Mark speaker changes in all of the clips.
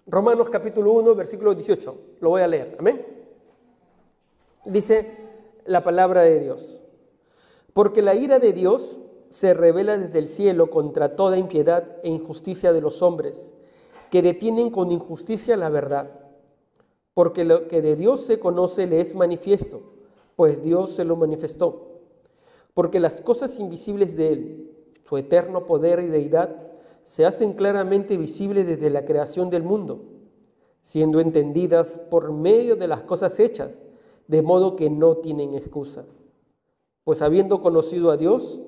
Speaker 1: Romanos capítulo 1, versículo 18. Lo voy a leer. Amén. Dice la palabra de Dios. Porque la ira de Dios se revela desde el cielo contra toda impiedad e injusticia de los hombres, que detienen con injusticia la verdad. Porque lo que de Dios se conoce le es manifiesto, pues Dios se lo manifestó. Porque las cosas invisibles de Él, su eterno poder y deidad, se hacen claramente visibles desde la creación del mundo, siendo entendidas por medio de las cosas hechas, de modo que no tienen excusa. Pues habiendo conocido a Dios,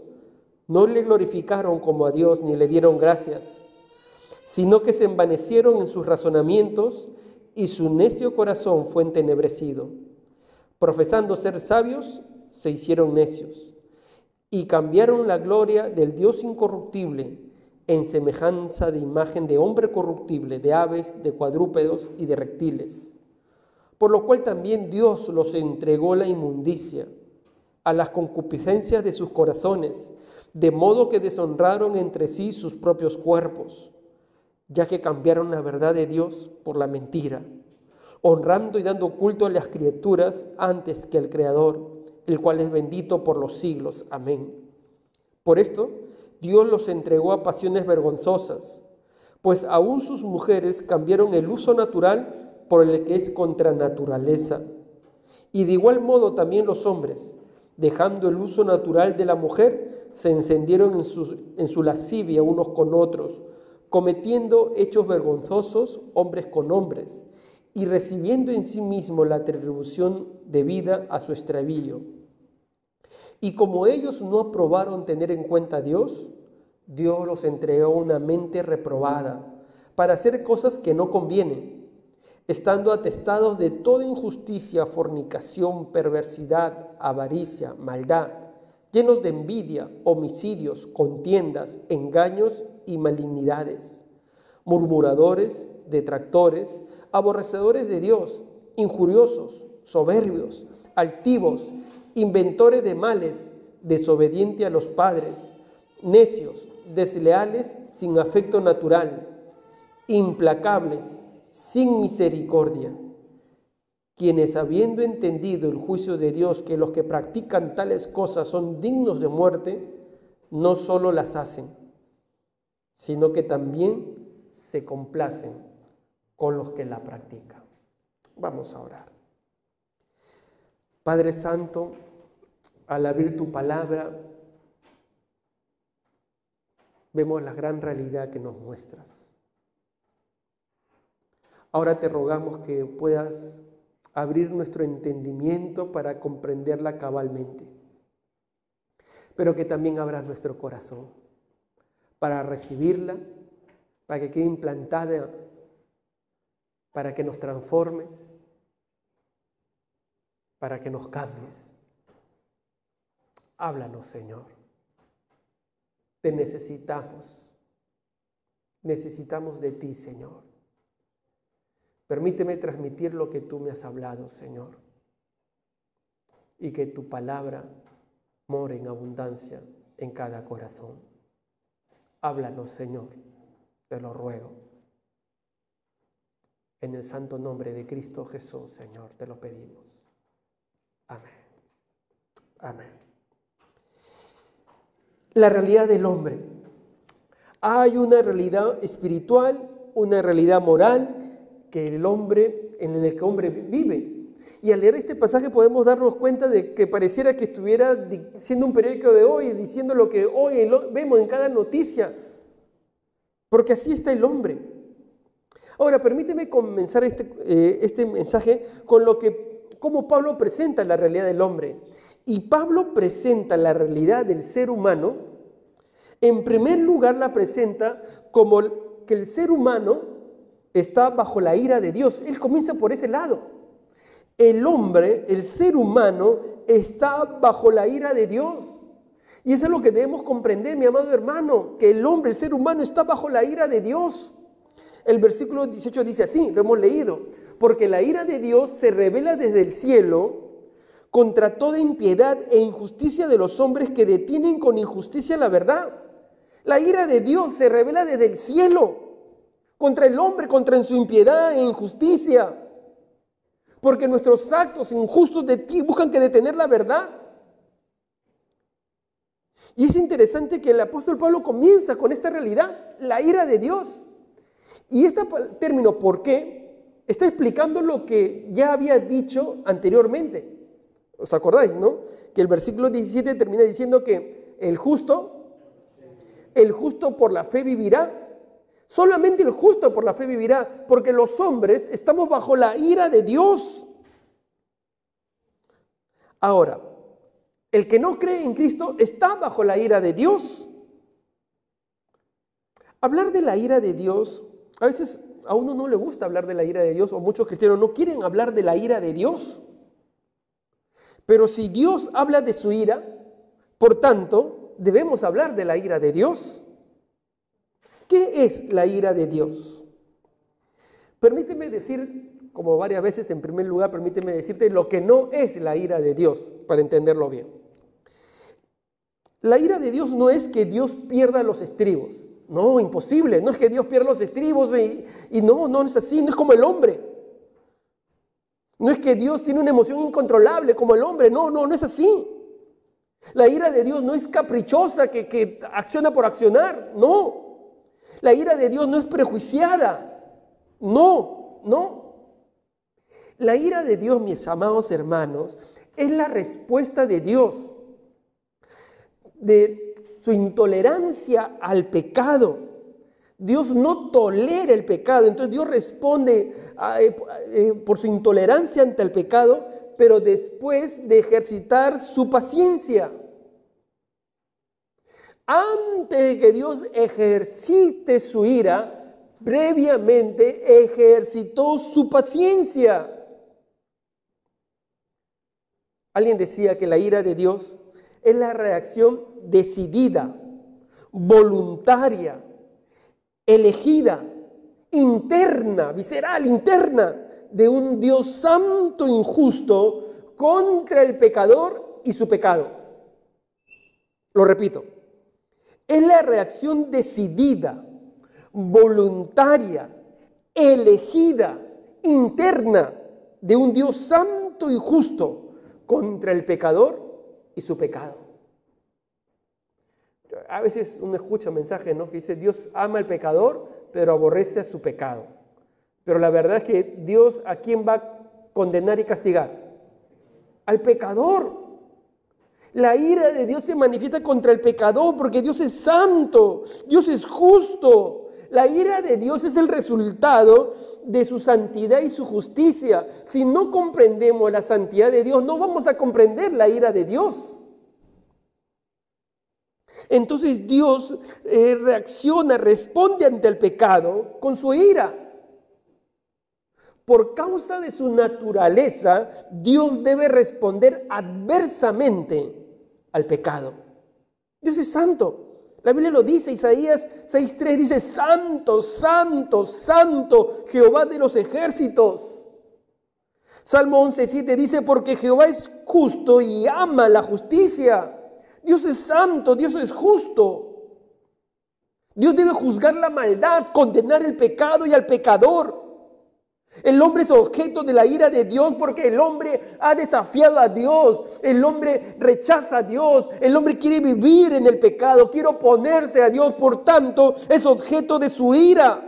Speaker 1: no le glorificaron como a Dios ni le dieron gracias, sino que se envanecieron en sus razonamientos y su necio corazón fue entenebrecido. Profesando ser sabios, se hicieron necios y cambiaron la gloria del Dios incorruptible en semejanza de imagen de hombre corruptible, de aves, de cuadrúpedos y de reptiles. Por lo cual también Dios los entregó la inmundicia, a las concupiscencias de sus corazones, de modo que deshonraron entre sí sus propios cuerpos, ya que cambiaron la verdad de Dios por la mentira, honrando y dando culto a las criaturas antes que al Creador, el cual es bendito por los siglos. Amén. Por esto, Dios los entregó a pasiones vergonzosas, pues aún sus mujeres cambiaron el uso natural por el que es contra naturaleza. Y de igual modo también los hombres, dejando el uso natural de la mujer, se encendieron en su lascivia unos con otros, cometiendo hechos vergonzosos hombres con hombres, y recibiendo en sí mismo la retribución debida a su extravío. Y como ellos no aprobaron tener en cuenta a Dios, Dios los entregó una mente reprobada para hacer cosas que no convienen, estando atestados de toda injusticia, fornicación, perversidad, avaricia, maldad, llenos de envidia, homicidios, contiendas, engaños y malignidades, murmuradores, detractores, aborrecedores de Dios, injuriosos, soberbios, altivos, inventores de males, desobedientes a los padres, necios, desleales, sin afecto natural, implacables, sin misericordia, quienes habiendo entendido el juicio de Dios, que los que practican tales cosas son dignos de muerte, no solo las hacen, sino que también se complacen con los que la practican. Vamos a orar. Padre Santo, al abrir tu palabra, vemos la gran realidad que nos muestras. Ahora te rogamos que puedas abrir nuestro entendimiento para comprenderla cabalmente, pero que también abras nuestro corazón para recibirla, para que quede implantada, para que nos transformes, para que nos cambies. Háblanos, Señor. Te necesitamos. Necesitamos de ti, Señor. Permíteme transmitir lo que tú me has hablado, Señor, y que tu palabra more en abundancia en cada corazón. Háblanos, Señor, te lo ruego. En el santo nombre de Cristo Jesús, Señor, te lo pedimos. Amén. Amén. La realidad del hombre. Hay una realidad espiritual, una realidad moral, que el hombre, en el que el hombre vive. Y al leer este pasaje podemos darnos cuenta de que pareciera que estuviera siendo un periódico de hoy, diciendo lo que hoy vemos en cada noticia, porque así está el hombre. Ahora, permíteme comenzar este mensaje con cómo Pablo presenta la realidad del hombre. Y Pablo presenta la realidad del ser humano, en primer lugar la presenta como que el ser humano está bajo la ira de Dios. Él comienza por ese lado. El hombre, el ser humano, está bajo la ira de Dios. Y eso es lo que debemos comprender, mi amado hermano, que el hombre, el ser humano, está bajo la ira de Dios. El versículo 18 dice así, lo hemos leído, porque la ira de Dios se revela desde el cielo contra toda impiedad e injusticia de los hombres que detienen con injusticia la verdad. La ira de Dios se revela desde el cielo contra el hombre, contra su impiedad e injusticia. Porque nuestros actos injustos de ti buscan que detener la verdad. Y es interesante que el apóstol Pablo comienza con esta realidad, la ira de Dios. Y este término, ¿por qué?, está explicando lo que ya había dicho anteriormente. ¿Os acordáis, no? Que el versículo 17 termina diciendo que el justo por la fe vivirá. Solamente el justo por la fe vivirá, porque los hombres estamos bajo la ira de Dios. Ahora, el que no cree en Cristo está bajo la ira de Dios. Hablar de la ira de Dios, a veces a uno no le gusta hablar de la ira de Dios, o muchos cristianos no quieren hablar de la ira de Dios. Pero si Dios habla de su ira, por tanto, debemos hablar de la ira de Dios. ¿Qué es la ira de Dios? Permíteme decir, como varias veces, en primer lugar, permíteme decirte lo que no es la ira de Dios, para entenderlo bien. La ira de Dios no es que Dios pierda los estribos. No, imposible. No es que Dios pierda los estribos y no es así. No es como el hombre. No es que Dios tiene una emoción incontrolable como el hombre. No es así. La ira de Dios no es caprichosa que acciona por accionar. No. La ira de Dios no es prejuiciada. No. La ira de Dios, mis amados hermanos, es la respuesta de Dios de su intolerancia al pecado. Dios no tolera el pecado, entonces Dios responde por su intolerancia ante el pecado, pero después de ejercitar su paciencia. Antes de que Dios ejercite su ira, previamente ejercitó su paciencia. Alguien decía que la ira de Dios es la reacción decidida, voluntaria, elegida, interna, visceral, interna, de un Dios santo injusto contra el pecador y su pecado. Lo repito, es la reacción decidida, voluntaria, elegida, interna, de un Dios santo y justo contra el pecador y su pecado. A veces uno escucha mensajes, ¿no?, que dice Dios ama al pecador, pero aborrece a su pecado. Pero la verdad es que Dios, ¿a quién va a condenar y castigar? Al pecador. La ira de Dios se manifiesta contra el pecador porque Dios es santo, Dios es justo. La ira de Dios es el resultado de su santidad y su justicia. Si no comprendemos la santidad de Dios, no vamos a comprender la ira de Dios. Entonces Dios reacciona, responde ante el pecado con su ira. Por causa de su naturaleza, Dios debe responder adversamente al pecado. Dios es santo. La Biblia lo dice, Isaías 6:3 dice, santo, santo, santo, Jehová de los ejércitos. Salmo 11:7 dice, porque Jehová es justo y ama la justicia. Dios es santo, Dios es justo. Dios debe juzgar la maldad, condenar el pecado y al pecador. El hombre es objeto de la ira de Dios porque el hombre ha desafiado a Dios, el hombre rechaza a Dios, el hombre quiere vivir en el pecado, quiere oponerse a Dios, por tanto es objeto de su ira.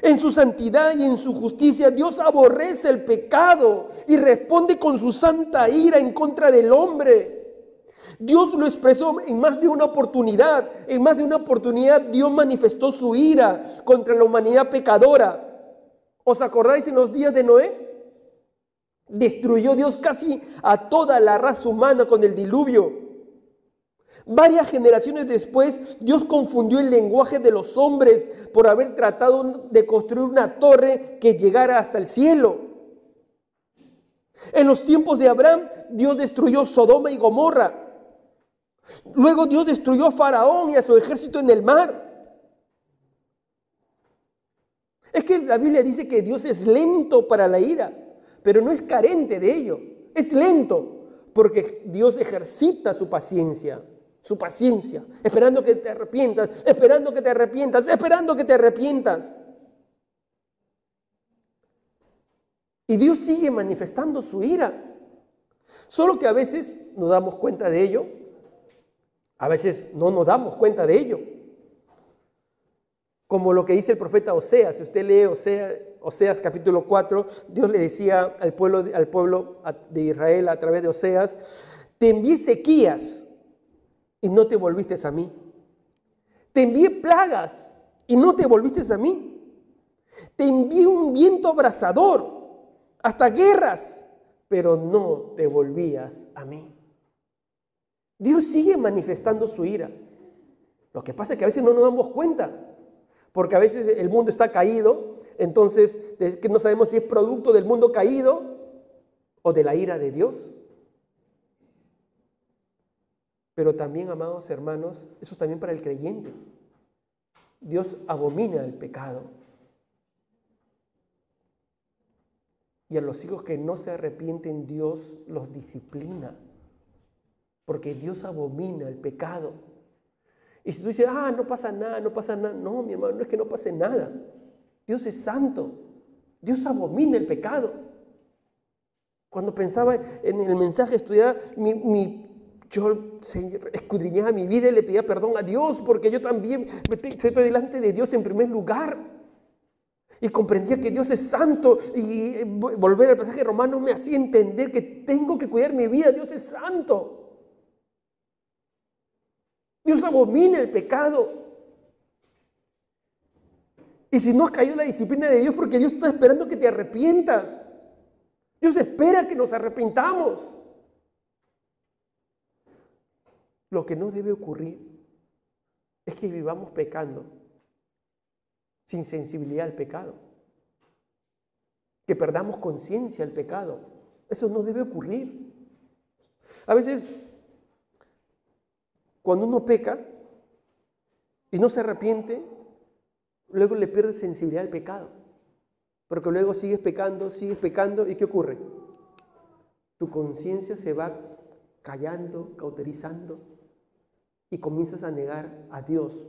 Speaker 1: En su santidad y en su justicia Dios aborrece el pecado y responde con su santa ira en contra del hombre. Dios lo expresó en más de una oportunidad. En más de una oportunidad Dios manifestó su ira contra la humanidad pecadora. ¿Os acordáis en los días de Noé? Destruyó Dios casi a toda la raza humana con el diluvio. Varias generaciones después, Dios confundió el lenguaje de los hombres por haber tratado de construir una torre que llegara hasta el cielo. En los tiempos de Abraham, Dios destruyó Sodoma y Gomorra. Luego Dios destruyó a Faraón y a su ejército en el mar. Es que la Biblia dice que Dios es lento para la ira, pero no es carente de ello. Es lento porque Dios ejercita su paciencia. su paciencia, esperando que te arrepientas, esperando que te arrepientas, esperando que te arrepientas. Y Dios sigue manifestando su ira. Solo que a veces nos damos cuenta de ello, a veces no nos damos cuenta de ello. Como lo que dice el profeta Oseas. Si usted lee Oseas capítulo 4, Dios le decía al pueblo de Israel a través de Oseas: te envié sequías y no te volviste a mí. Te envié plagas y no te volviste a mí. Te envié un viento abrasador, hasta guerras, pero no te volvías a mí. Dios sigue manifestando su ira. Lo que pasa es que a veces no nos damos cuenta, porque a veces el mundo está caído, entonces es que no sabemos si es producto del mundo caído o de la ira de Dios. Pero también, amados hermanos, eso es también para el creyente. Dios abomina el pecado. Y a los hijos que no se arrepienten, Dios los disciplina. Porque Dios abomina el pecado. Y si tú dices, no pasa nada, no pasa nada. No, mi hermano, no es que no pase nada. Dios es santo. Dios abomina el pecado. Cuando pensaba en el mensaje, estudiaba, yo escudriñaba mi vida y le pedía perdón a Dios, porque yo también estoy delante de Dios en primer lugar. Y comprendía que Dios es santo, y volver al pasaje romano me hacía entender que tengo que cuidar mi vida. Dios es santo. Dios abomina el pecado. Y si no has caído en la disciplina de Dios, porque Dios está esperando que te arrepientas. Dios espera que nos arrepintamos. Lo que no debe ocurrir es que vivamos pecando sin sensibilidad al pecado, que perdamos conciencia al pecado. Eso no debe ocurrir. A veces, cuando uno peca y no se arrepiente, luego le pierde sensibilidad al pecado, porque luego sigues pecando, ¿y qué ocurre? Tu conciencia se va callando, cauterizando, y comienzas a negar a Dios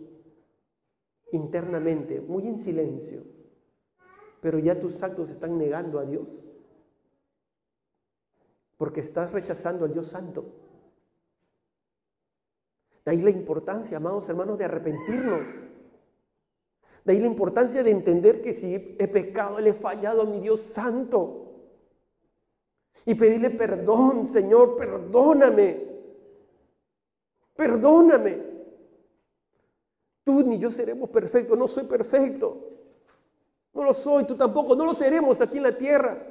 Speaker 1: internamente, muy en silencio, pero ya tus actos están negando a Dios, porque estás rechazando al Dios santo. De ahí la importancia, amados hermanos, de arrepentirnos. De ahí la importancia de entender que si he pecado, le he fallado a mi Dios santo, y pedirle perdón: Señor, perdóname, perdóname. Tú ni yo seremos perfectos, no soy perfecto, no lo soy, tú tampoco, no lo seremos aquí en la tierra.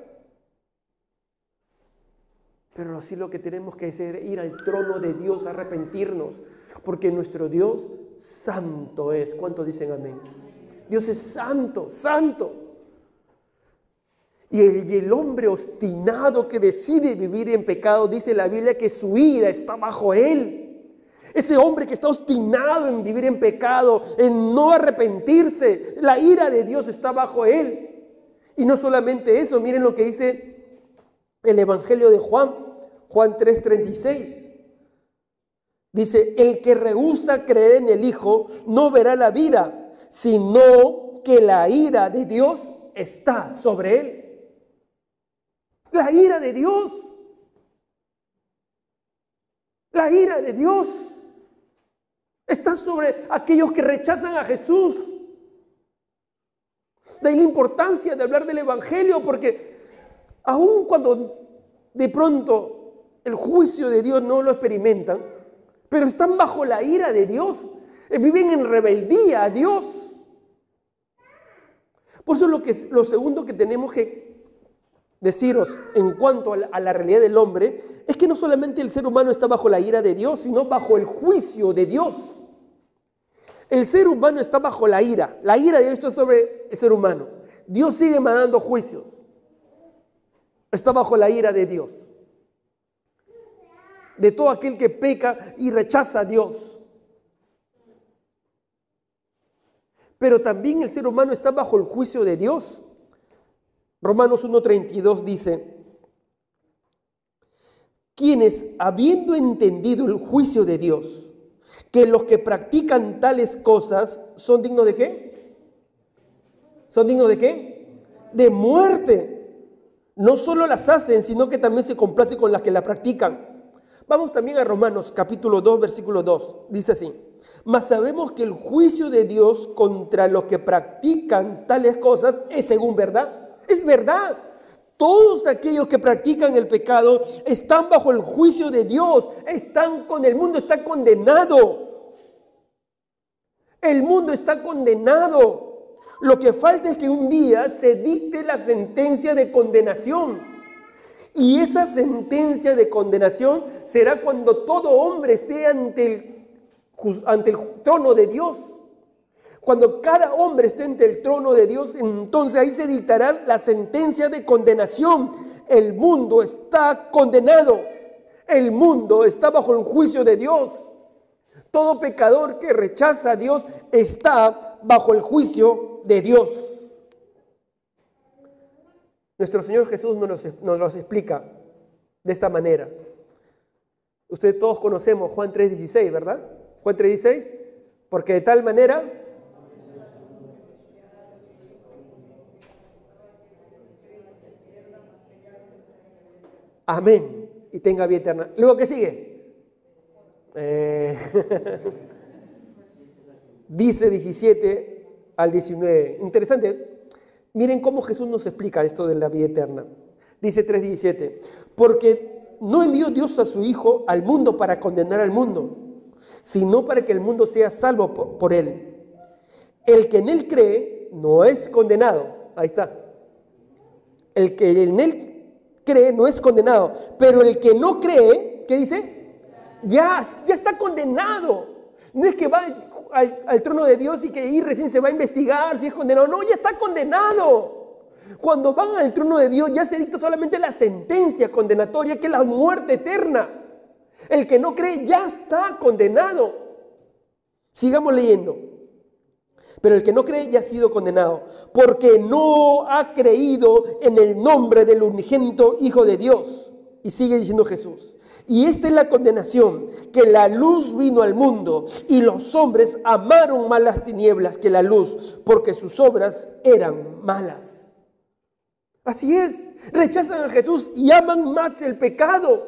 Speaker 1: Pero así lo que tenemos que hacer es ir al trono de Dios a arrepentirnos, porque nuestro Dios santo es. ¿Cuántos dicen amén? Dios es santo, santo. Y el hombre obstinado que decide vivir en pecado, dice la Biblia que su ira está bajo él. Ese hombre que está obstinado en vivir en pecado, en no arrepentirse, la ira de Dios está bajo él. Y no solamente eso, miren lo que dice el Evangelio de Juan 3:36. Dice: el que rehúsa creer en el Hijo no verá la vida, sino que la ira de Dios está sobre él. La ira de Dios. La ira de Dios está sobre aquellos que rechazan a Jesús. De ahí la importancia de hablar del Evangelio, porque aun cuando de pronto el juicio de Dios no lo experimentan, pero están bajo la ira de Dios, viven en rebeldía a Dios. Por eso lo segundo que tenemos que deciros en cuanto a la realidad del hombre es que no solamente el ser humano está bajo la ira de Dios, sino bajo el juicio de Dios. El ser humano está bajo la ira. La ira de Dios está sobre el ser humano. Dios sigue mandando juicios. Está bajo la ira de Dios. De todo aquel que peca y rechaza a Dios. Pero también el ser humano está bajo el juicio de Dios. Romanos 1:32 dice: quienes, habiendo entendido el juicio de Dios, que los que practican tales cosas son dignos ¿de qué? ¿Son dignos de qué? De muerte. No solo las hacen, sino que también se complace con las que la practican. Vamos también a Romanos capítulo 2, versículo 2. Dice así: mas sabemos que el juicio de Dios contra los que practican tales cosas es según verdad. Es verdad. Todos aquellos que practican el pecado están bajo el juicio de Dios. El mundo está condenado. El mundo está condenado. Lo que falta es que un día se dicte la sentencia de condenación. Y esa sentencia de condenación será cuando todo hombre esté ante el trono de Dios. Cuando cada hombre esté ante el trono de Dios, entonces ahí se dictará la sentencia de condenación. El mundo está condenado. El mundo está bajo el juicio de Dios. Todo pecador que rechaza a Dios está bajo el juicio de Dios. Nuestro Señor Jesús nos los explica de esta manera. Ustedes todos conocemos Juan 3:16, ¿verdad? Juan 3:16, porque de tal manera... Amén. Y tenga vida eterna. Luego, ¿qué sigue? Dice 17 al 19. Interesante. Miren cómo Jesús nos explica esto de la vida eterna. Dice 3:17. Porque no envió Dios a su Hijo al mundo para condenar al mundo, sino para que el mundo sea salvo por él. El que en él cree no es condenado. Ahí está. El que en él cree no es condenado, pero el que no cree, ¿qué dice? Ya está condenado. No es que va al trono de Dios y que ahí recién se va a investigar si es condenado. No, ya está condenado. Cuando van al trono de Dios ya se dicta solamente la sentencia condenatoria, que es la muerte eterna. El que no cree ya está condenado. Sigamos leyendo. Pero el que no cree ya ha sido condenado, porque no ha creído en el nombre del unigénito Hijo de Dios. Y sigue diciendo Jesús. Y esta es la condenación, que la luz vino al mundo, y los hombres amaron más las tinieblas que la luz, porque sus obras eran malas. Así es, rechazan a Jesús y aman más el pecado.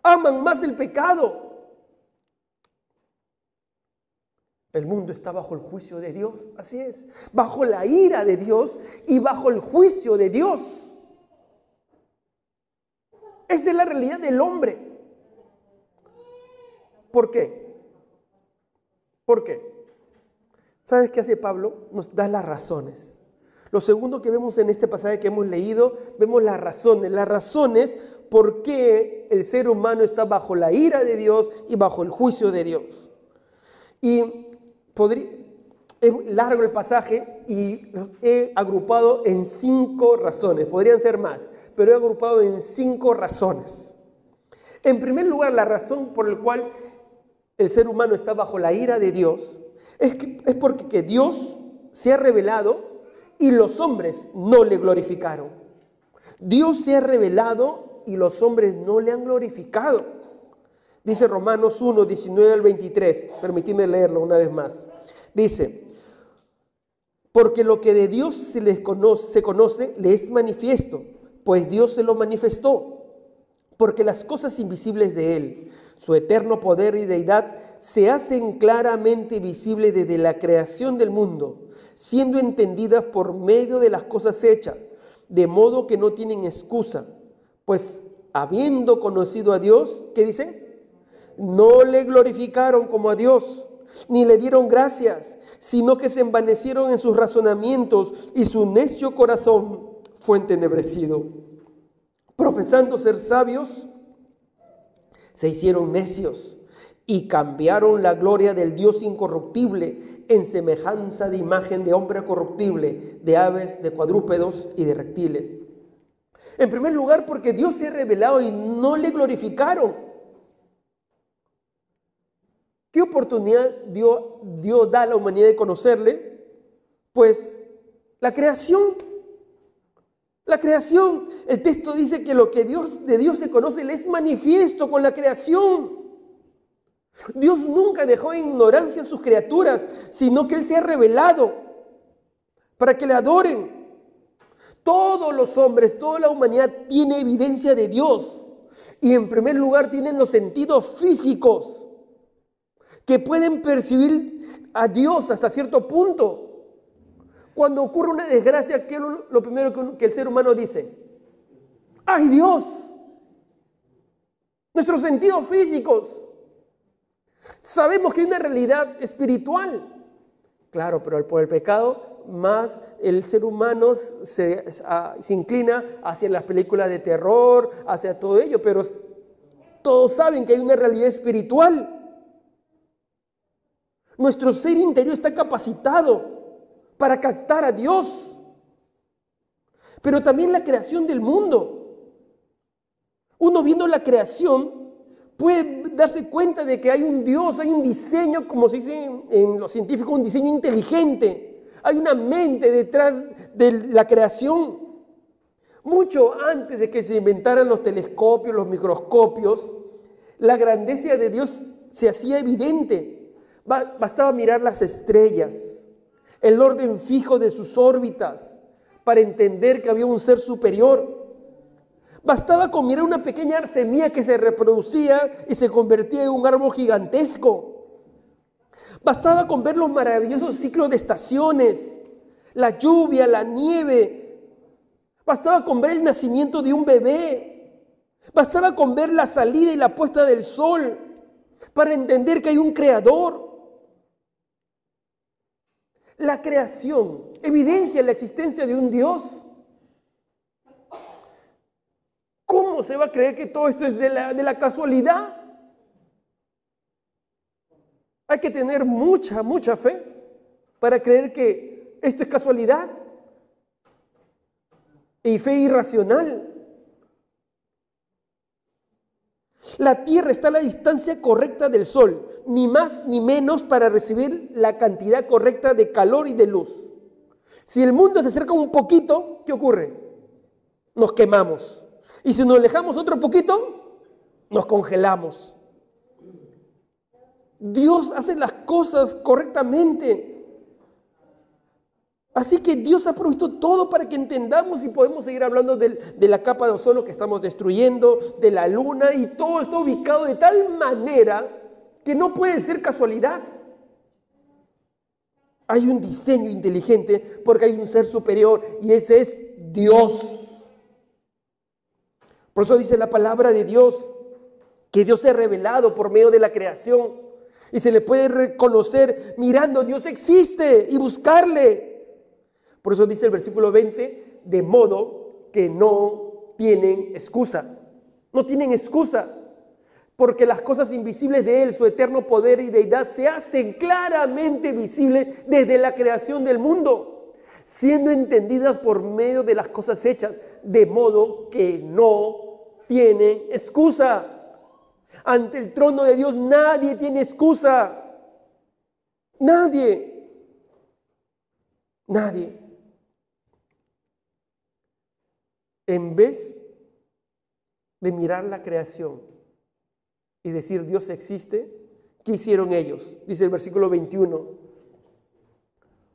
Speaker 1: Aman más el pecado. El mundo está bajo el juicio de Dios, así es, bajo la ira de Dios y bajo el juicio de Dios. Esa es la realidad del hombre. ¿Por qué? ¿Por qué? ¿Sabes qué hace Pablo? Nos da las razones. Lo segundo que vemos en este pasaje que hemos leído, vemos las razones por qué el ser humano está bajo la ira de Dios y bajo el juicio de Dios. Y es largo el pasaje y los he agrupado en 5 razones. Podrían ser más, pero he agrupado en 5 razones. En primer lugar, la razón por la cual el ser humano está bajo la ira de Dios es porque Dios se ha revelado y los hombres no le glorificaron. Dios se ha revelado y los hombres no le han glorificado. Dice Romanos 1, 19 al 23. Permitidme leerlo una vez más. Dice: porque lo que de Dios se conoce, le es manifiesto, pues Dios se lo manifestó. Porque las cosas invisibles de Él, su eterno poder y deidad, se hacen claramente visibles desde la creación del mundo, siendo entendidas por medio de las cosas hechas, de modo que no tienen excusa. Pues habiendo conocido a Dios, ¿qué dice? No le glorificaron como a Dios, ni le dieron gracias, sino que se envanecieron en sus razonamientos y su necio corazón fue entenebrecido. Profesando ser sabios, se hicieron necios y cambiaron la gloria del Dios incorruptible en semejanza de imagen de hombre corruptible, de aves, de cuadrúpedos y de reptiles. En primer lugar, porque Dios se ha revelado y no le glorificaron. ¿Qué oportunidad Dios da a la humanidad de conocerle? Pues la creación. La creación. El texto dice que lo que de Dios se conoce le es manifiesto con la creación. Dios nunca dejó en ignorancia a sus criaturas, sino que Él se ha revelado para que le adoren. Todos los hombres, toda la humanidad tiene evidencia de Dios. Y en primer lugar tienen los sentidos físicos que pueden percibir a Dios hasta cierto punto. Cuando ocurre una desgracia, ¿qué es lo primero que el ser humano dice? ¡Ay, Dios! Nuestros sentidos físicos. Sabemos que hay una realidad espiritual. Claro, pero por el pecado, más el ser humano se inclina hacia las películas de terror, hacia todo ello, pero todos saben que hay una realidad espiritual. Nuestro ser interior está capacitado para captar a Dios, pero también la creación del mundo. Uno viendo la creación puede darse cuenta de que hay un Dios, hay un diseño, como se dice en los científicos, un diseño inteligente. Hay una mente detrás de la creación. Mucho antes de que se inventaran los telescopios, los microscopios, la grandeza de Dios se hacía evidente. Bastaba mirar las estrellas, el orden fijo de sus órbitas, para entender que había un ser superior. Bastaba con mirar una pequeña semilla que se reproducía y se convertía en un árbol gigantesco. Bastaba con ver los maravillosos ciclos de estaciones, la lluvia, la nieve. Bastaba con ver el nacimiento de un bebé. Bastaba con ver la salida y la puesta del sol para entender que hay un creador. La creación evidencia la existencia de un Dios. ¿Cómo se va a creer que todo esto es de la casualidad? Hay que tener mucha fe para creer que esto es casualidad y fe irracional. La Tierra está a la distancia correcta del Sol, ni más ni menos para recibir la cantidad correcta de calor y de luz. Si el mundo se acerca un poquito, ¿qué ocurre? Nos quemamos. Y si nos alejamos otro poquito, nos congelamos. Dios hace las cosas correctamente. Así que Dios ha provisto todo para que entendamos y podemos seguir hablando de la capa de ozono que estamos destruyendo, de la luna, y todo está ubicado de tal manera que no puede ser casualidad. Hay un diseño inteligente porque hay un ser superior y ese es Dios. Por eso dice la palabra de Dios que Dios se ha revelado por medio de la creación y se le puede reconocer mirando, Dios existe, y buscarle. Por eso dice el versículo 20, de modo que no tienen excusa. No tienen excusa, porque las cosas invisibles de Él, su eterno poder y deidad, se hacen claramente visibles desde la creación del mundo, siendo entendidas por medio de las cosas hechas, de modo que no tienen excusa. Ante el trono de Dios nadie tiene excusa. Nadie. En vez de mirar la creación y decir Dios existe, ¿qué hicieron ellos? Dice el versículo 21.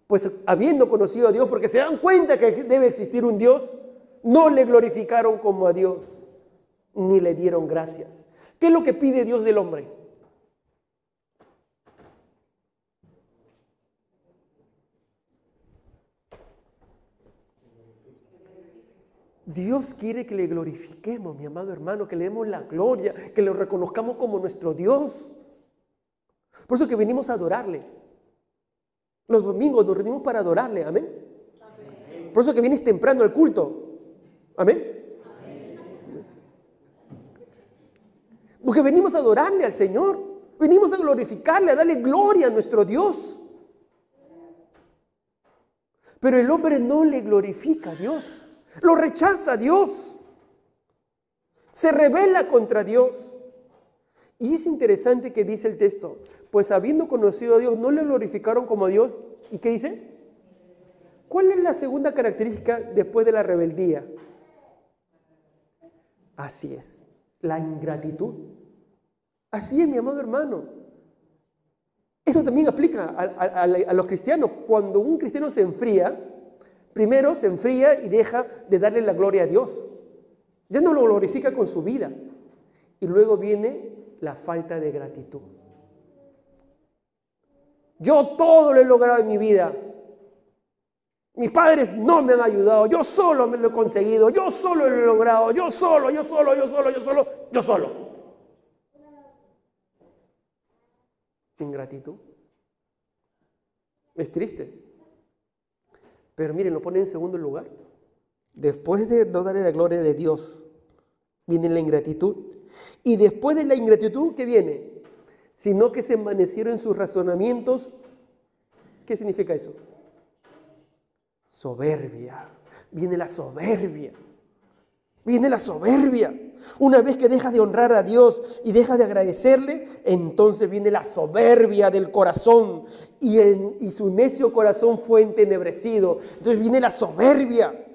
Speaker 1: Pues habiendo conocido a Dios, porque se dan cuenta que debe existir un Dios, no le glorificaron como a Dios, ni le dieron gracias. ¿Qué es lo que pide Dios del hombre? Dios quiere que le glorifiquemos, mi amado hermano, que le demos la gloria, que lo reconozcamos como nuestro Dios. Por eso que venimos a adorarle. Los domingos nos reunimos para adorarle, amén. Por eso que vienes temprano al culto, amén. Porque venimos a adorarle al Señor, venimos a glorificarle, a darle gloria a nuestro Dios. Pero el hombre no le glorifica a Dios. Lo rechaza a Dios. Se rebela contra Dios. Y es interesante que dice el texto, pues habiendo conocido a Dios, no le glorificaron como a Dios. ¿Y qué dice? ¿Cuál es la segunda característica después de la rebeldía? Así es, la ingratitud. Así es, mi amado hermano. Esto también aplica a los cristianos. Cuando un cristiano se enfría, primero se enfría y deja de darle la gloria a Dios. Ya no lo glorifica con su vida. Y luego viene la falta de gratitud. Yo todo lo he logrado en mi vida. Mis padres no me han ayudado. Yo solo me lo he conseguido. Yo solo lo he logrado. Yo solo. Ingratitud. Es triste. Pero miren, lo pone en segundo lugar. Después de no darle la gloria de Dios, viene la ingratitud. Y después de la ingratitud, ¿qué viene? Sino que se envanecieron en sus razonamientos. ¿Qué significa eso? Soberbia. Viene la soberbia. Viene la soberbia. Una vez que dejas de honrar a Dios y dejas de agradecerle, entonces viene la soberbia del corazón y su necio corazón fue entenebrecido. Entonces viene la soberbia.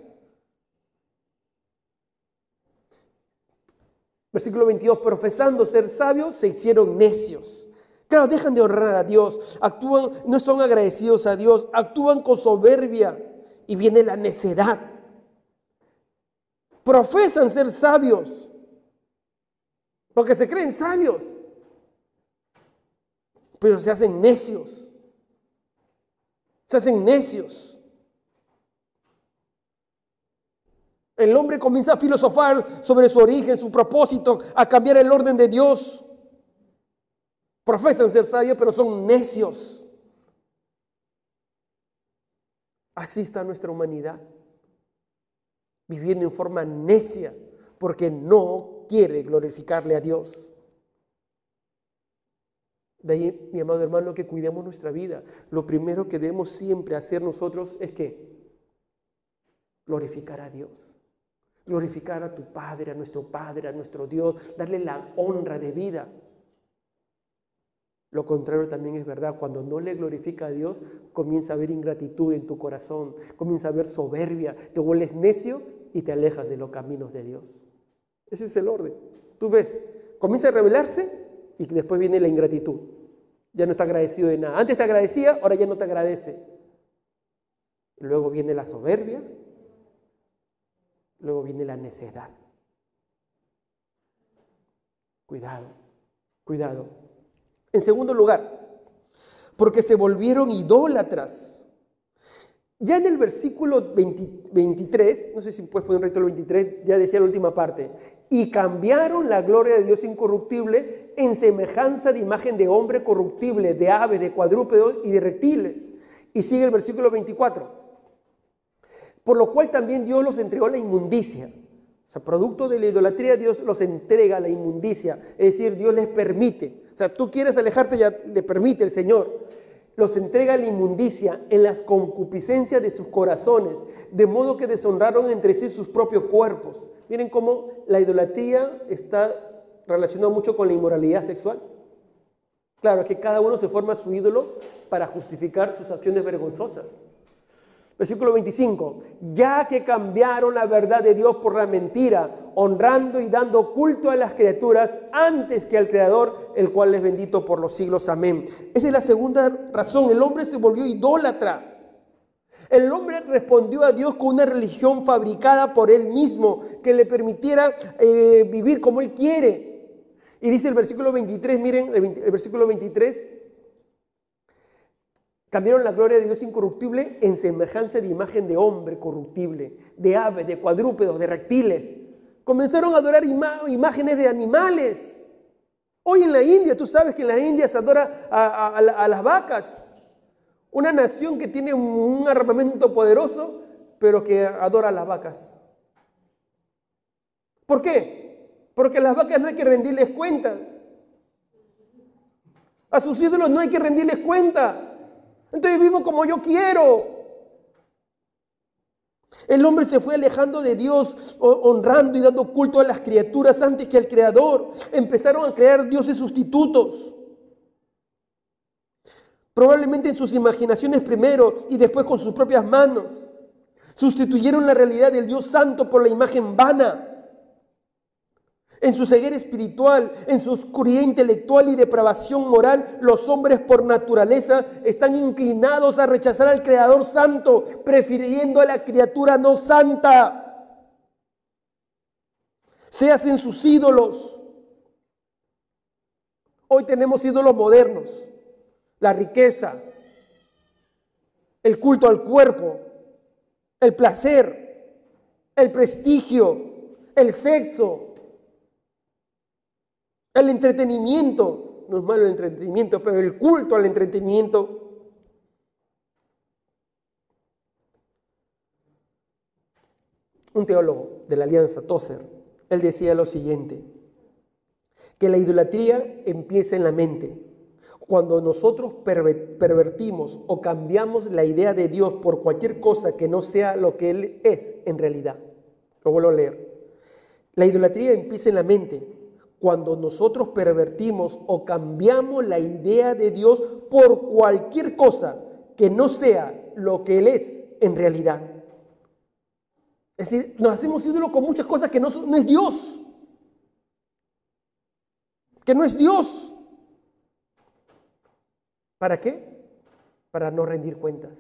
Speaker 1: Versículo 22, profesando ser sabios, se hicieron necios. Claro, dejan de honrar a Dios, actúan, no son agradecidos a Dios, actúan con soberbia y viene la necedad. Profesan ser sabios, porque se creen sabios, pero se hacen necios. Se hacen necios. El hombre comienza a filosofar sobre su origen, su propósito, a cambiar el orden de Dios. Profesan ser sabios, pero son necios. Así está nuestra humanidad, viviendo en forma necia, porque no quiere glorificarle a Dios. De ahí, mi amado hermano, que cuidemos nuestra vida. Lo primero que debemos siempre hacer nosotros es que glorificar a Dios. Glorificar a tu Padre, a nuestro Dios, darle la honra de vida. Lo contrario también es verdad. Cuando no le glorifica a Dios, comienza a haber ingratitud en tu corazón, comienza a haber soberbia, te vuelves necio y te alejas de los caminos de Dios. Ese es el orden. Tú ves, comienza a rebelarse y después viene la ingratitud. Ya no está agradecido de nada. Antes te agradecía, ahora ya no te agradece. Luego viene la soberbia. Luego viene la necedad. Cuidado, cuidado. En segundo lugar, porque se volvieron idólatras. Ya en el versículo 23, no sé si puedes poner recto el 23, ya decía la última parte, y cambiaron la gloria de Dios incorruptible en semejanza de imagen de hombre corruptible, de aves, de cuadrúpedos y de reptiles. Y sigue el versículo 24. Por lo cual también Dios los entregó a la inmundicia. O sea, producto de la idolatría, Dios los entrega a la inmundicia. Es decir, Dios les permite. O sea, tú quieres alejarte, ya le permite el Señor. Los entrega a la inmundicia en las concupiscencias de sus corazones, de modo que deshonraron entre sí sus propios cuerpos. Miren cómo la idolatría está relacionada mucho con la inmoralidad sexual. Claro, que cada uno se forma su ídolo para justificar sus acciones vergonzosas. Versículo 25, ya que cambiaron la verdad de Dios por la mentira, honrando y dando culto a las criaturas antes que al Creador, el cual es bendito por los siglos. Amén. Esa es la segunda razón. El hombre se volvió idólatra. El hombre respondió a Dios con una religión fabricada por él mismo, que le permitiera vivir como él quiere. Y dice el versículo 23, miren, el versículo 23, cambiaron la gloria de Dios incorruptible en semejanza de imagen de hombre corruptible, de aves, de cuadrúpedos, de reptiles. Comenzaron a adorar imágenes de animales. Hoy en la India, tú sabes que en la India se adora a las vacas. Una nación que tiene un armamento poderoso, pero que adora a las vacas. ¿Por qué? Porque a las vacas no hay que rendirles cuenta. A sus ídolos no hay que rendirles cuenta. Entonces vivo como yo quiero. El hombre se fue alejando de Dios, honrando y dando culto a las criaturas antes que al Creador. Empezaron a crear dioses sustitutos. Probablemente en sus imaginaciones primero y después con sus propias manos. Sustituyeron la realidad del Dios santo por la imagen vana. En su ceguera espiritual, en su oscuridad intelectual y depravación moral, los hombres por naturaleza están inclinados a rechazar al Creador Santo, prefiriendo a la criatura no santa. Se hacen sus ídolos. Hoy tenemos ídolos modernos: la riqueza, el culto al cuerpo, el placer, el prestigio, el sexo, el entretenimiento. No es malo el entretenimiento, pero el culto al entretenimiento. Un teólogo de la Alianza, Tozer, él decía lo siguiente: que la idolatría empieza en la mente. Cuando nosotros pervertimos o cambiamos la idea de Dios por cualquier cosa que no sea lo que Él es en realidad. Lo vuelvo a leer. La idolatría empieza en la mente. Cuando nosotros pervertimos o cambiamos la idea de Dios por cualquier cosa que no sea lo que Él es en realidad. Es decir, nos hacemos ídolos con muchas cosas que no es Dios. Que no es Dios. ¿Para qué? Para no rendir cuentas.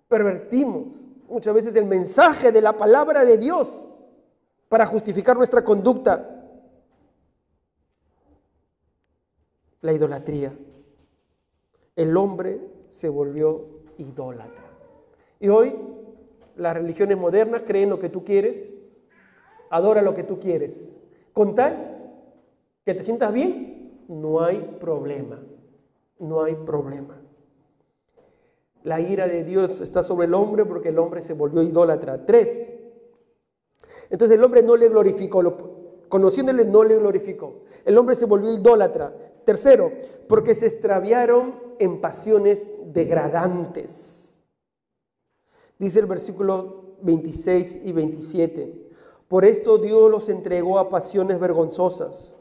Speaker 1: Pervertimos muchas veces el mensaje de la palabra de Dios para justificar nuestra conducta. La idolatría. El hombre se volvió idólatra. Y hoy las religiones modernas creen lo que tú quieres, adora lo que tú quieres. Con tal que te sientas bien, no hay problema. No hay problema. La ira de Dios está sobre el hombre porque el hombre se volvió idólatra. 3. Entonces el hombre no le glorificó, conociéndole no le glorificó. El hombre se volvió idólatra. 3, porque se extraviaron en pasiones degradantes. Dice el versículo 26 y 27. Por esto Dios los entregó a pasiones vergonzosas,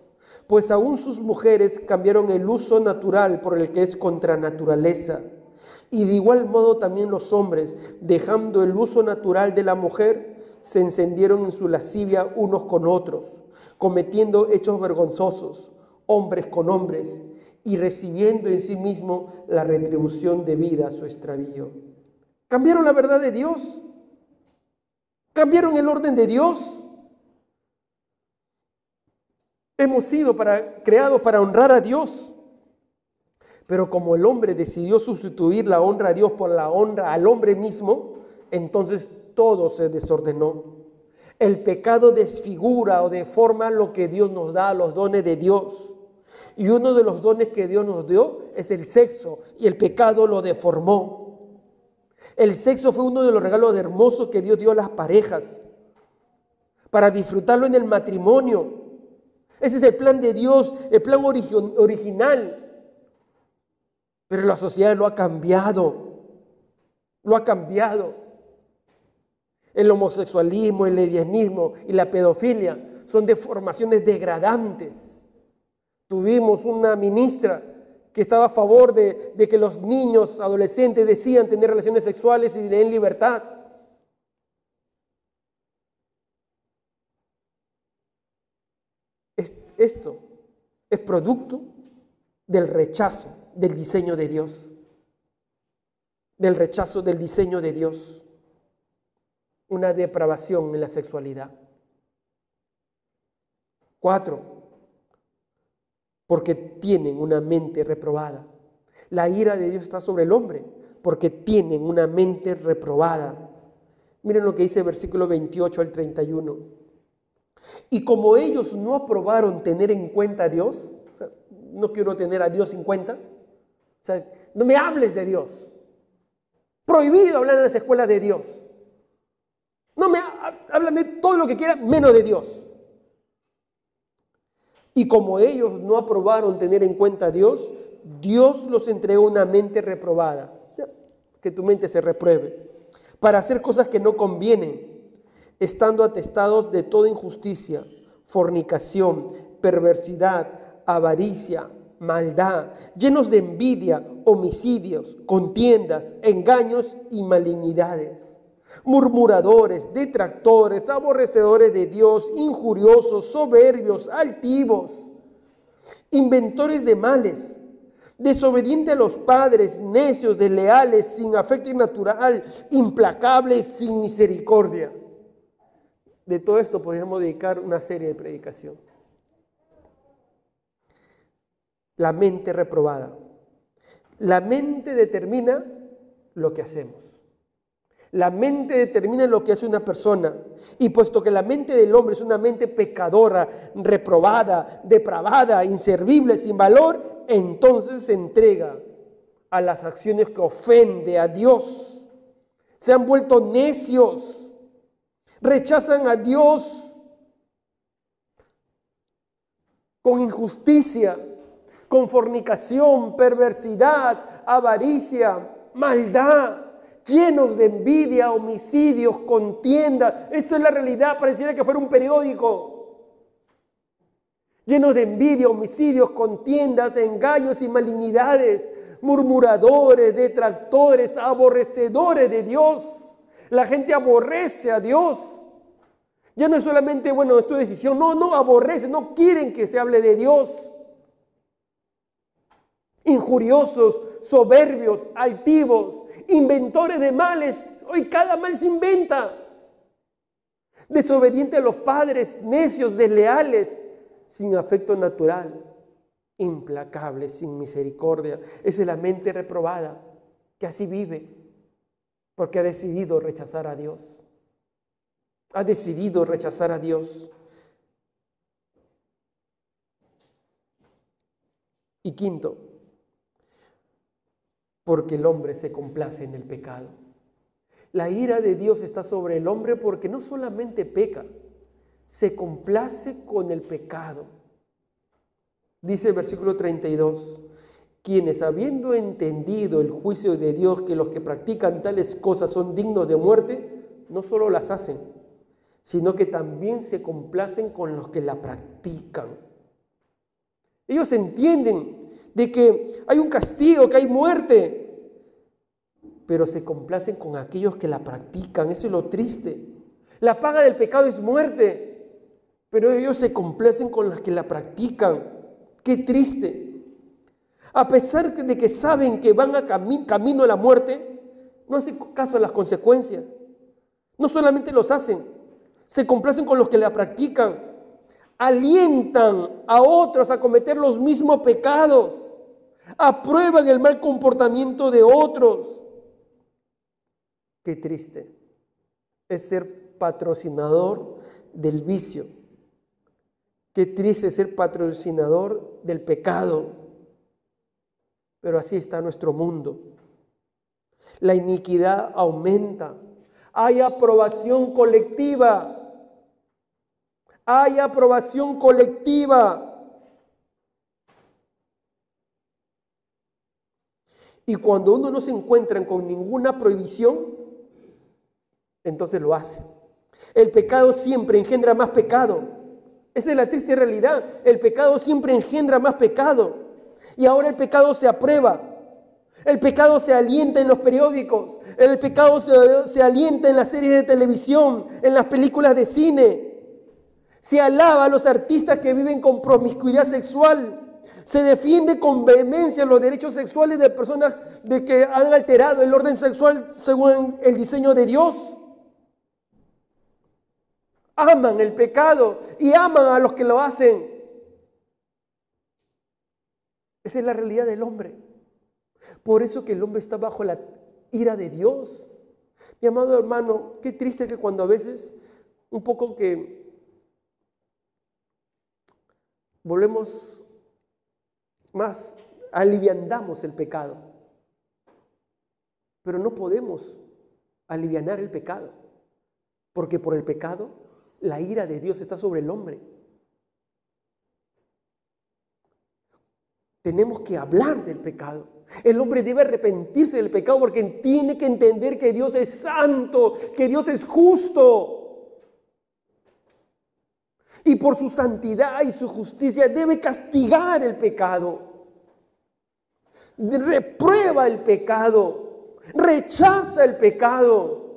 Speaker 1: pues aún sus mujeres cambiaron el uso natural por el que es contra naturaleza. Y de igual modo también los hombres, dejando el uso natural de la mujer, se encendieron en su lascivia unos con otros, cometiendo hechos vergonzosos, hombres con hombres, y recibiendo en sí mismo la retribución debida a su extravío. Cambiaron la verdad de Dios, cambiaron el orden de Dios. Hemos sido creados para honrar a Dios. Pero como el hombre decidió sustituir la honra a Dios por la honra al hombre mismo, entonces todo se desordenó. El pecado desfigura o deforma lo que Dios nos da, los dones de Dios. Y uno de los dones que Dios nos dio es el sexo, y el pecado lo deformó. El sexo fue uno de los regalos hermosos que Dios dio a las parejas, para disfrutarlo en el matrimonio. Ese es el plan de Dios, el plan original. Pero la sociedad lo ha cambiado. Lo ha cambiado. El homosexualismo, el lesbianismo y la pedofilia son deformaciones degradantes. Tuvimos una ministra que estaba a favor de que los niños, adolescentes decidan tener relaciones sexuales y en libertad. Esto es producto del rechazo del diseño de Dios. Del rechazo del diseño de Dios. Una depravación en la sexualidad. 4. Porque tienen una mente reprobada. La ira de Dios está sobre el hombre porque tienen una mente reprobada. Miren lo que dice el versículo 28 al 31. Y como ellos no aprobaron tener en cuenta a Dios, o sea, no quiero tener a Dios en cuenta, o sea, no me hables de Dios. Prohibido hablar en las escuelas de Dios. Háblame todo lo que quiera, menos de Dios. Y como ellos no aprobaron tener en cuenta a Dios, Dios los entregó una mente reprobada. Que tu mente se repruebe. Para hacer cosas que no convienen, estando atestados de toda injusticia, fornicación, perversidad, avaricia, maldad, llenos de envidia, homicidios, contiendas, engaños y malignidades. murmuradores, detractores, aborrecedores de Dios, injuriosos, soberbios, altivos, inventores de males, desobedientes a los padres, necios, desleales, sin afecto natural, implacables, sin misericordia. De todo esto podríamos dedicar una serie de predicación. La mente reprobada. La mente determina lo que hacemos. La mente determina lo que hace una persona. Y puesto que la mente del hombre es una mente pecadora, reprobada, depravada, inservible, sin valor, entonces se entrega a las acciones que ofenden a Dios. Se han vuelto necios, rechazan a Dios con injusticia, con fornicación, perversidad, avaricia, maldad, llenos de envidia, homicidios, contiendas. Esto es la realidad, pareciera que fuera un periódico. Llenos de envidia, homicidios, contiendas, engaños y malignidades, murmuradores, detractores, aborrecedores de Dios. La gente aborrece a Dios. Ya no es solamente, bueno, es tu decisión. No, aborrece, no quieren que se hable de Dios. Injuriosos, soberbios, altivos, inventores de males. Hoy cada mal se inventa. Desobedientes a los padres, necios, desleales, sin afecto natural, implacables, sin misericordia. Esa es la mente reprobada que así vive porque ha decidido rechazar a Dios. Ha decidido rechazar a Dios. Y quinto, porque el hombre se complace en el pecado. La ira de Dios está sobre el hombre porque no solamente peca, se complace con el pecado. Dice el versículo 32, quienes habiendo entendido el juicio de Dios, que los que practican tales cosas son dignos de muerte, no solo las hacen, sino que también se complacen con los que la practican. Ellos entienden de que hay un castigo, que hay muerte, pero se complacen con aquellos que la practican. Eso es lo triste. La paga del pecado es muerte, pero ellos se complacen con los que la practican. Qué triste. A pesar de que saben que van a camino a la muerte, no hacen caso a las consecuencias. No solamente los hacen, se complacen con los que la practican. Alientan a otros a cometer los mismos pecados. Aprueban el mal comportamiento de otros. Qué triste es ser patrocinador del vicio. Qué triste es ser patrocinador del pecado. Pero así está nuestro mundo. La iniquidad aumenta. Hay aprobación colectiva. Hay aprobación colectiva. Y cuando uno no se encuentra con ninguna prohibición, entonces lo hace. El pecado siempre engendra más pecado. Esa es la triste realidad. El pecado siempre engendra más pecado. Y ahora el pecado se aprueba. El pecado se alienta en los periódicos. El pecado se alienta en las series de televisión, en las películas de cine. Se alaba a los artistas que viven con promiscuidad sexual. Se defiende con vehemencia los derechos sexuales de personas de que han alterado el orden sexual según el diseño de Dios. Aman el pecado y aman a los que lo hacen. Esa es la realidad del hombre. Por eso que el hombre está bajo la ira de Dios. Mi amado hermano, qué triste que cuando a veces un poco que volvemos más, aliviandamos el pecado. Pero no podemos alivianar el pecado, porque por el pecado la ira de Dios está sobre el hombre. Tenemos que hablar del pecado. El hombre debe arrepentirse del pecado porque tiene que entender que Dios es santo, que Dios es justo. Y por su santidad y su justicia debe castigar el pecado. Reprueba el pecado. Rechaza el pecado.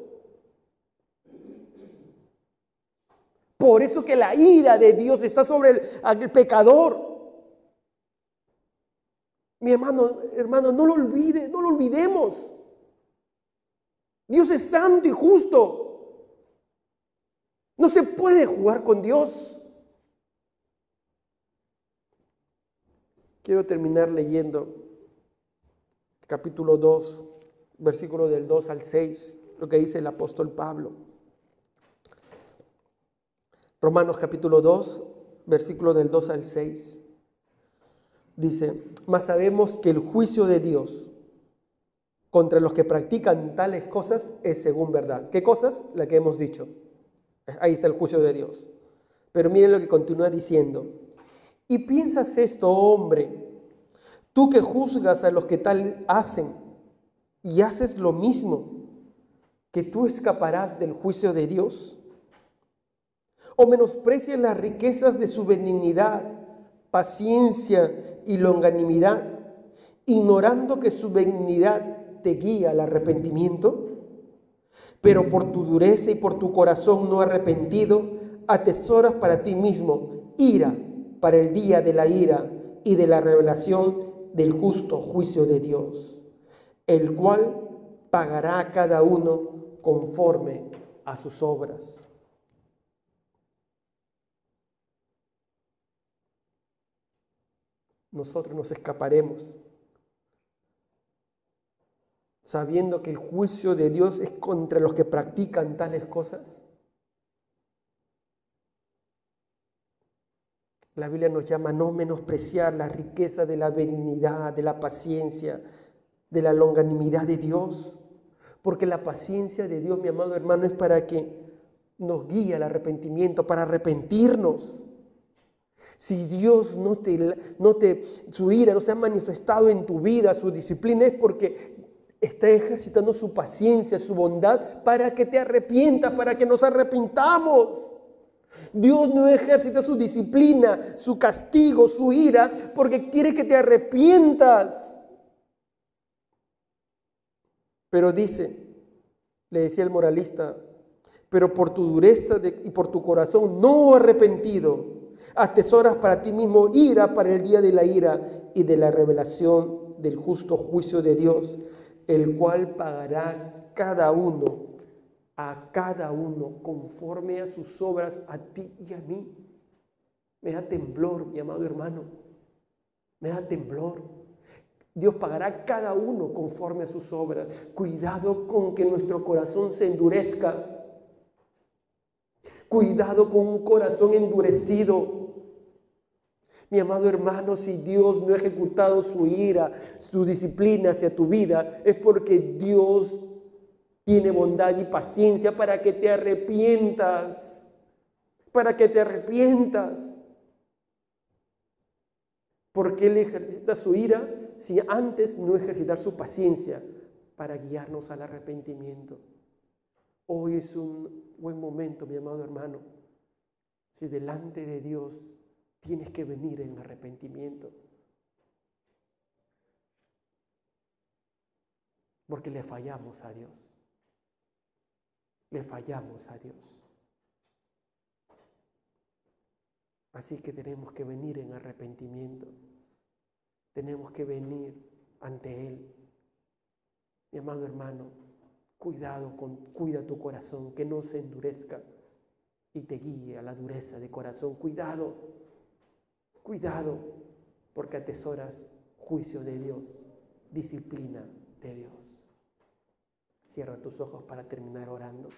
Speaker 1: Por eso que la ira de Dios está sobre el pecador. Mi hermano, no lo olvide, no lo olvidemos. Dios es santo y justo. No se puede jugar con Dios. Quiero terminar leyendo capítulo 2, versículo del 2 al 6, lo que dice el apóstol Pablo. Romanos capítulo 2, versículo del 2 al 6. Dice, mas sabemos que el juicio de Dios contra los que practican tales cosas es según verdad. ¿Qué cosas? La que hemos dicho. Ahí está el juicio de Dios. Pero miren lo que continúa diciendo. Y piensas esto, oh hombre, tú que juzgas a los que tal hacen y haces lo mismo, que tú escaparás del juicio de Dios. O menosprecias las riquezas de su benignidad, paciencia y longanimidad, ignorando que su benignidad te guía al arrepentimiento. Pero por tu dureza y por tu corazón no arrepentido, atesoras para ti mismo ira para el día de la ira y de la revelación del justo juicio de Dios, el cual pagará a cada uno conforme a sus obras. Nosotros nos escaparemos sabiendo que el juicio de Dios es contra los que practican tales cosas. La Biblia nos llama a no menospreciar la riqueza de la benignidad, de la paciencia, de la longanimidad de Dios. Porque la paciencia de Dios, mi amado hermano, es para que nos guíe al arrepentimiento, para arrepentirnos. Si Dios su ira no se ha manifestado en tu vida, su disciplina, es porque está ejercitando su paciencia, su bondad, para que te arrepientas, para que nos arrepintamos. Dios no ejercita su disciplina, su castigo, su ira, porque quiere que te arrepientas. Pero dice, le decía el moralista, pero por tu dureza y por tu corazón no arrepentido, atesoras para ti mismo ira para el día de la ira y de la revelación del justo juicio de Dios, el cual pagará a cada uno conforme a sus obras, a ti y a mí. Me da temblor, mi amado hermano, me da temblor. Dios pagará a cada uno conforme a sus obras. Cuidado con que nuestro corazón se endurezca. Cuidado con un corazón endurecido. Mi amado hermano, si Dios no ha ejecutado su ira, su disciplina hacia tu vida, es porque Dios tiene bondad y paciencia para que te arrepientas. Para que te arrepientas. ¿Por qué Él ejercita su ira si antes no ejercitar su paciencia para guiarnos al arrepentimiento? Hoy es un buen momento, mi amado hermano, si delante de Dios tienes que venir en arrepentimiento. Porque le fallamos a Dios. Le fallamos a Dios. Así que tenemos que venir en arrepentimiento. Tenemos que venir ante Él. Mi amado hermano, cuida tu corazón, que no se endurezca y te guíe a la dureza de corazón. Cuidado, porque atesoras juicio de Dios, disciplina de Dios. Cierra tus ojos para terminar orando.